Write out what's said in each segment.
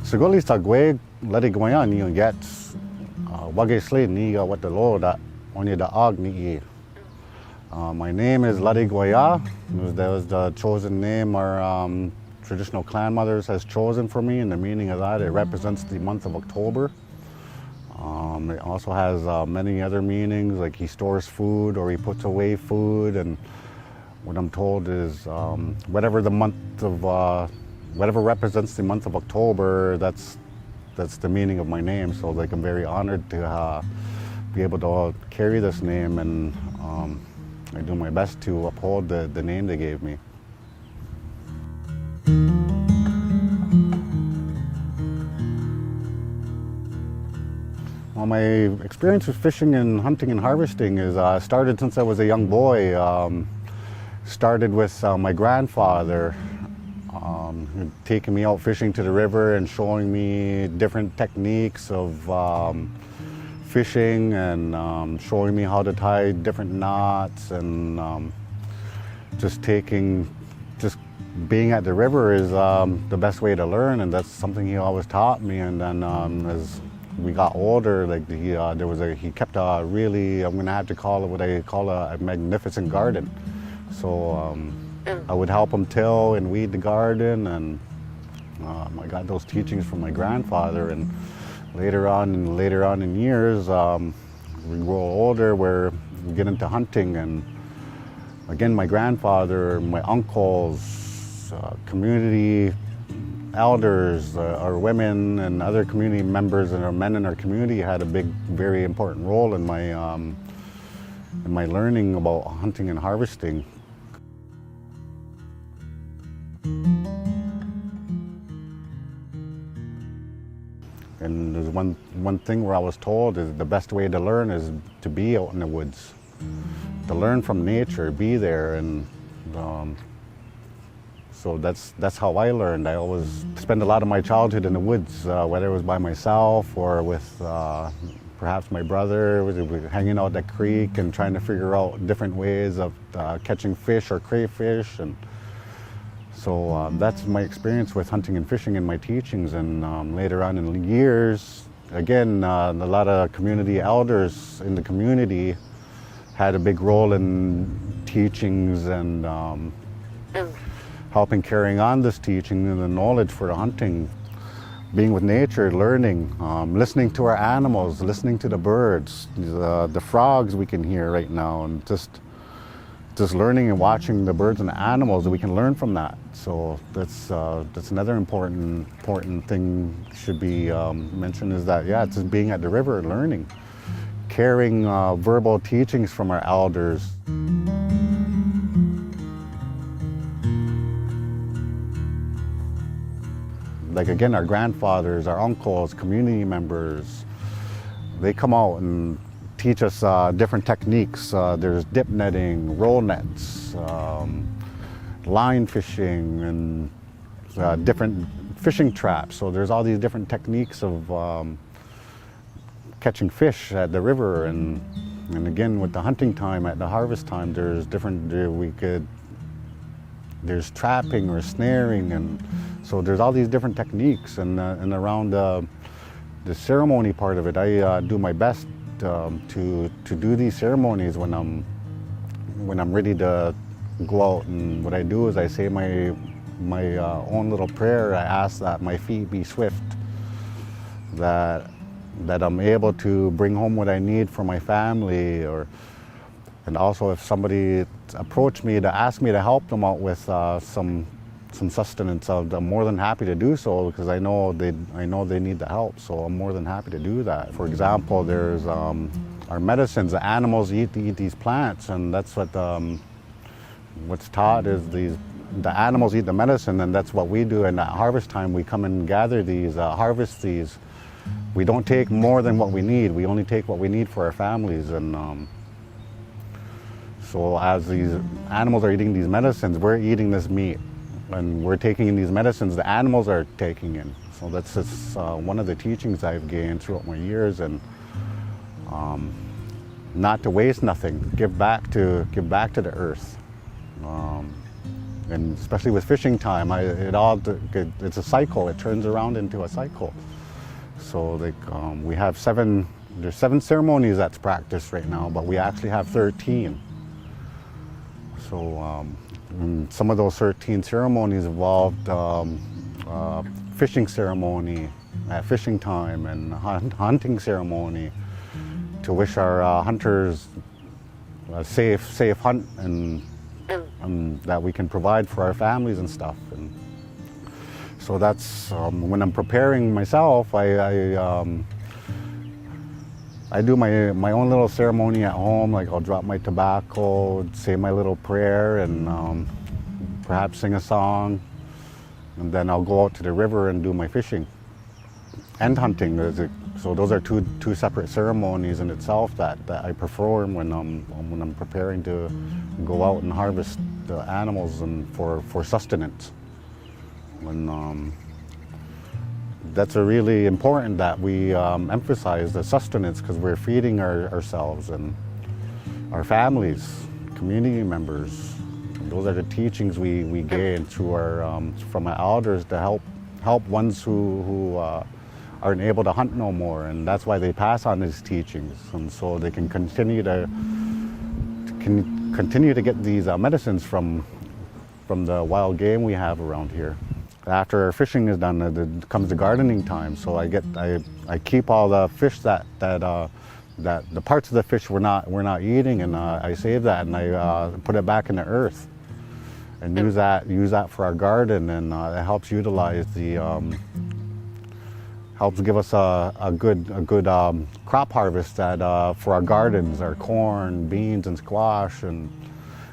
Siguli sagwe ladi gwayan ni get wage slid ni what the law that only the agni. My name is Ladi Gwaya. That was the chosen name our traditional clan mothers has chosen for me, and the meaning of that, it represents the month of October. It also has many other meanings, like he stores food or he puts away food, and what I'm told is whatever represents the month of October, that's the meaning of my name. So like I'm very honored to be able to carry this name, and I do my best to uphold the name they gave me. Well, my experience with fishing and hunting and harvesting is started since I was a young boy. Started with my grandfather taking me out fishing to the river and showing me different techniques of fishing, and showing me how to tie different knots, and just being at the river is the best way to learn, and that's something he always taught me. And then as we got older, like he kept a really, I'm gonna have to call it what I call a magnificent garden. So I would help him till and weed the garden, and I got those teachings from my grandfather. And later on in years, we grow older, where we get into hunting, and again, my grandfather, my uncles, community elders, our women and other community members and our men in our community had a very important role in my learning about hunting and harvesting. And there's one thing where I was told is the best way to learn is to be out in the woods, to learn from nature, be there, and so that's how I learned. I always spent a lot of my childhood in the woods, whether it was by myself or with perhaps my brother, hanging out at the creek and trying to figure out different ways of catching fish or crayfish. And so that's my experience with hunting and fishing in my teachings. And later on in years, again, a lot of community elders in the community had a big role in teachings and helping carrying on this teaching and the knowledge for the hunting, being with nature, learning, listening to our animals, listening to the birds, the frogs we can hear right now, and just learning and watching the birds and the animals, that we can learn from that. So that's another important thing should be mentioned, is that it's just being at the river and learning, carrying verbal teachings from our elders. Like again, our grandfathers, our uncles, community members, they come out and teach us different techniques. There's dip netting, roll nets, line fishing, and different fishing traps. So there's all these different techniques of catching fish at the river. And again, with the hunting time, at the harvest time, there's different, there's trapping or snaring, and so there's all these different techniques. And around the ceremony part of it, I do my best to do these ceremonies when I'm ready to go out. And what I do is I say my own little prayer. I ask that my feet be swift, that I'm able to bring home what I need for my family, and also if somebody approached me to ask me to help them out with some sustenance, I'm more than happy to do so, because I know they need the help. So I'm more than happy to do that. For example, there's our medicines. The animals eat these plants, and that's what's taught is the animals eat the medicine, and that's what we do. And at harvest time, we come and gather these, harvest these. We don't take more than what we need. We only take what we need for our families. And so as these animals are eating these medicines, we're eating this meat. And we're taking in these medicines the animals are taking in. So that's just one of the teachings I've gained throughout my years, and not to waste nothing, give back to the earth. And especially with fishing time, it's a cycle. It turns around into a cycle. So like we have there's 7 ceremonies that's practiced right now, but we actually have 13. So some of those 13 ceremonies involved fishing ceremony at fishing time and hunting ceremony to wish our hunters a safe hunt and that we can provide for our families and stuff. And so that's when I'm preparing myself, I do my own little ceremony at home. Like I'll drop my tobacco, say my little prayer, and perhaps sing a song, and then I'll go out to the river and do my fishing and hunting. So those are two separate ceremonies in itself that I perform when I'm preparing to go out and harvest the animals and for sustenance. That's really important that we emphasize the sustenance, because we're feeding ourselves and our families, community members. Those are the teachings we gain through from our elders to help ones who aren't able to hunt no more, and that's why they pass on these teachings, and so they can continue to get these medicines from the wild game we have around here. After our fishing is done, it comes the gardening time. So I keep all the fish that the parts of the fish we're not eating, and I save that and I put it back in the earth and use that for our garden, and it helps utilize helps give us a good crop harvest that for our gardens, our corn, beans, and squash, and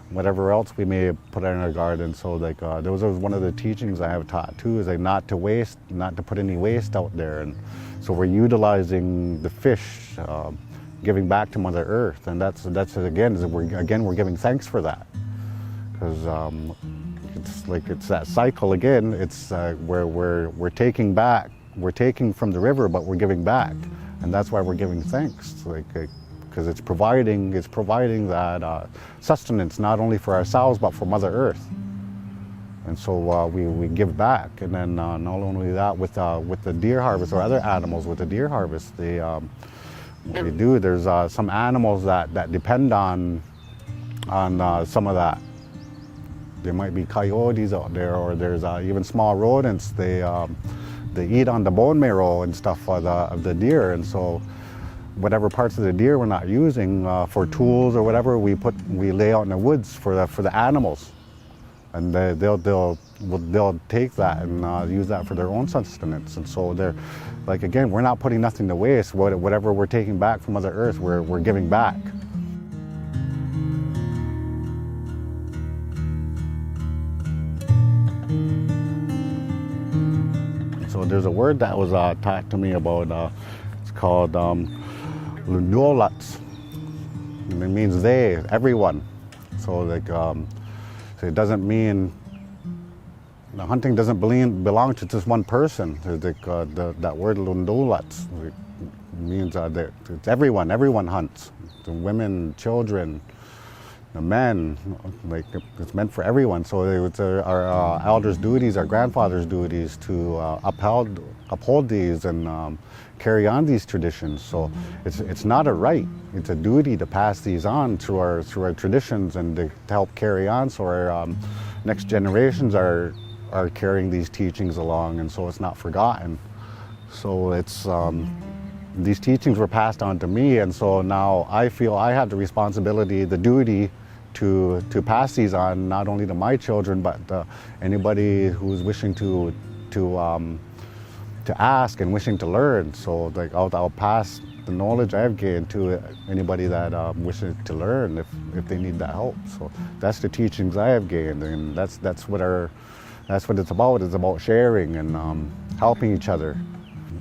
whatever else we may put in our garden. So like those are one of the teachings I have taught too, is like not to waste, not to put any waste out there. And so we're utilizing the fish, giving back to Mother Earth, and that's again we're giving thanks for that, because it's that cycle again. It's where we're taking back. We're taking from the river, but we're giving back, and that's why we're giving thanks. Because it's providing that sustenance not only for ourselves but for Mother Earth, and so we give back. And then not only that, with the deer harvest or other animals with the deer harvest, what we do. There's some animals that depend on some of that. There might be coyotes out there, or there's even small rodents. They eat on the bone marrow and stuff of the deer, and so whatever parts of the deer we're not using for tools or whatever, we lay out in the woods for the animals, and they'll take that and use that for their own sustenance. And so they're like, again, we're not putting nothing to waste. Whatever we're taking back from Mother Earth, we're giving back. So there's a word that was taught to me about, it's called Lundolats, and it means they, everyone. So like, so it doesn't mean, hunting doesn't belong to just one person. Like, that word Lundolats means that it's everyone. Everyone hunts. The women, children, the men, like it's meant for everyone. So it's our elders' duties, our grandfathers' duties to uphold these and carry on these traditions. So it's not a right; it's a duty to pass these on through our traditions and to help carry on. So our next generations are carrying these teachings along, and so it's not forgotten. So it's these teachings were passed on to me, and so now I feel I have the responsibility, the duty to pass these on, not only to my children, but anybody who's wishing to ask and wishing to learn. So like I'll pass the knowledge I've gained to anybody that wishes to learn if they need that help. So that's the teachings I have gained, and that's what it's about. It's about sharing and helping each other.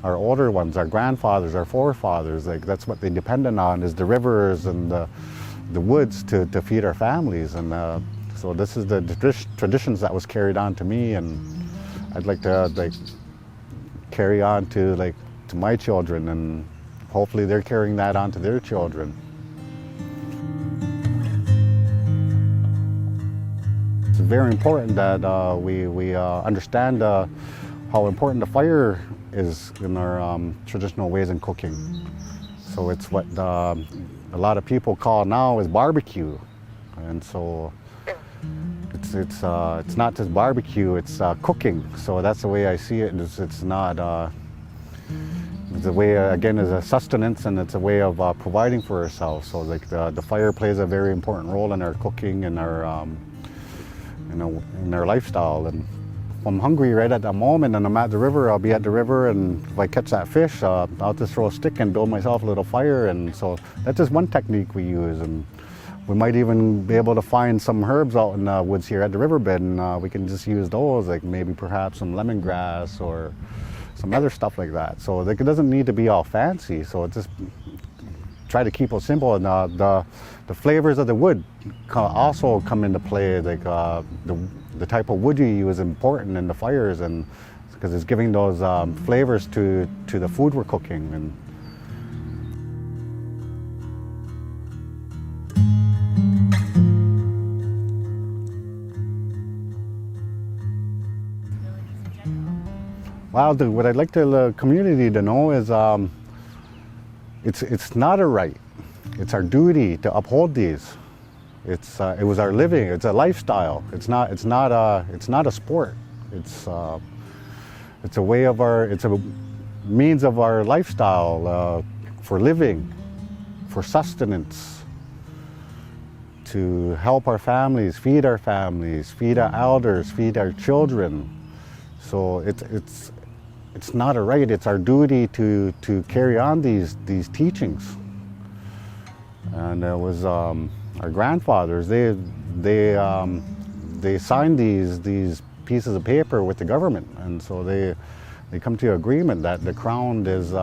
Our older ones, our grandfathers, our forefathers, like that's what they depended on, is the rivers and the woods to feed our families. And so this is the traditions that was carried on to me, and I'd like to carry on to my children, and hopefully they're carrying that on to their children. very important that we understand how important the fire is in our traditional ways in cooking. So it's what a lot of people call now is barbecue, and so it's not just barbecue, it's cooking. So that's the way I see it. It's not. It's a way, again, is a sustenance, and it's a way of providing for ourselves. So like the fire plays a very important role in our cooking and our, in our lifestyle. And if I'm hungry right at that moment and I'm at the river, I'll be at the river, and if I catch that fish, I'll just throw a stick and build myself a little fire. And so that's just one technique we use. And we might even be able to find some herbs out in the woods here at the riverbed, and we can just use those, like maybe perhaps some lemongrass or some other stuff like that. So like, it doesn't need to be all fancy. So just try to keep it simple. And the flavors of the wood also come into play. Like the type of wood you use is important in the fires, and because it's giving those flavors to the food we're cooking. And well, what I'd like the community to know is it's not a right. It's our duty to uphold these. It was our living. It's a lifestyle. It's not a sport. It's a way of our. It's a means of our lifestyle for living, for sustenance, to help our families, feed our elders, feed our children. So it's not a right. It's our duty to carry on these teachings. And it was our grandfathers. They signed these pieces of paper with the government, and so they come to an agreement that the Crown is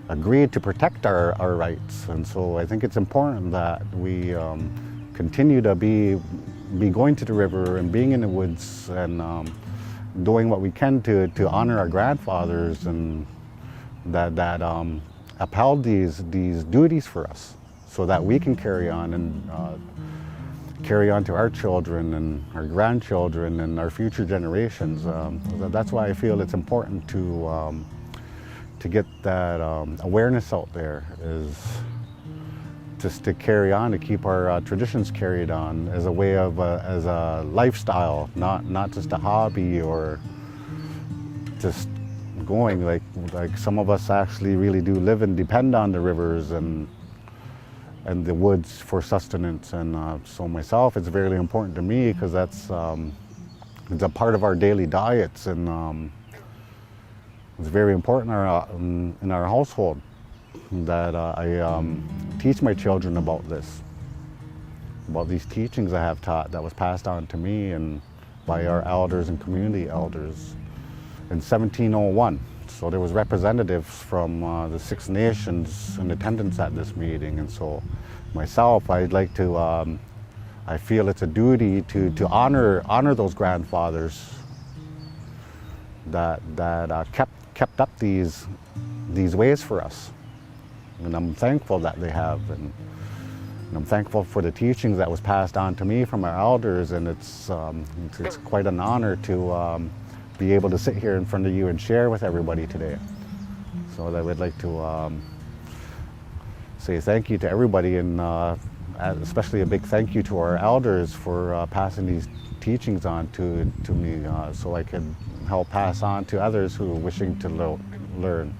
agreed to protect our rights. And so I think it's important that we continue to be going to the river and being in the woods and doing what we can to honor our grandfathers, and that upheld these duties for us, so that we can carry on and carry on to our children and our grandchildren and our future generations. That's why I feel it's important to get that awareness out there, is just to carry on, to keep our traditions carried on as a way of as a lifestyle, not just a hobby or just going like some of us actually really do live and depend on the rivers and the woods for sustenance. And so myself, it's very important to me, because that's it's a part of our daily diets, and it's very important in our household that I teach my children about this, about these teachings I have taught that was passed on to me and by our elders and community elders in 1701. So there was representatives from the Six Nations in attendance at this meeting, and so myself, I'd like to, I feel it's a duty to honor those grandfathers that kept up these ways for us. And I'm thankful that they have, and I'm thankful for the teachings that was passed on to me from our elders, and it's quite an honor to be able to sit here in front of you and share with everybody today. So I would like to say thank you to everybody, and especially a big thank you to our elders for passing these teachings on to me, so I could help pass on to others who are wishing to learn.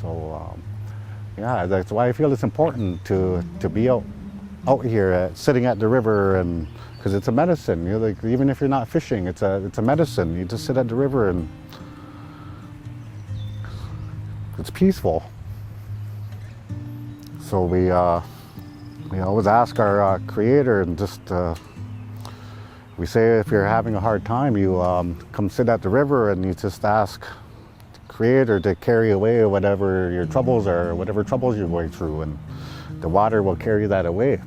So. Yeah, that's why I feel it's important to be out here, sitting at the river, and because it's a medicine. You know, like, even if you're not fishing, it's a medicine. You just sit at the river and it's peaceful. So we always ask our Creator, and just we say, if you're having a hard time, you come sit at the river and you just ask Creator to carry away whatever your troubles are, whatever troubles you're going through, and the water will carry that away.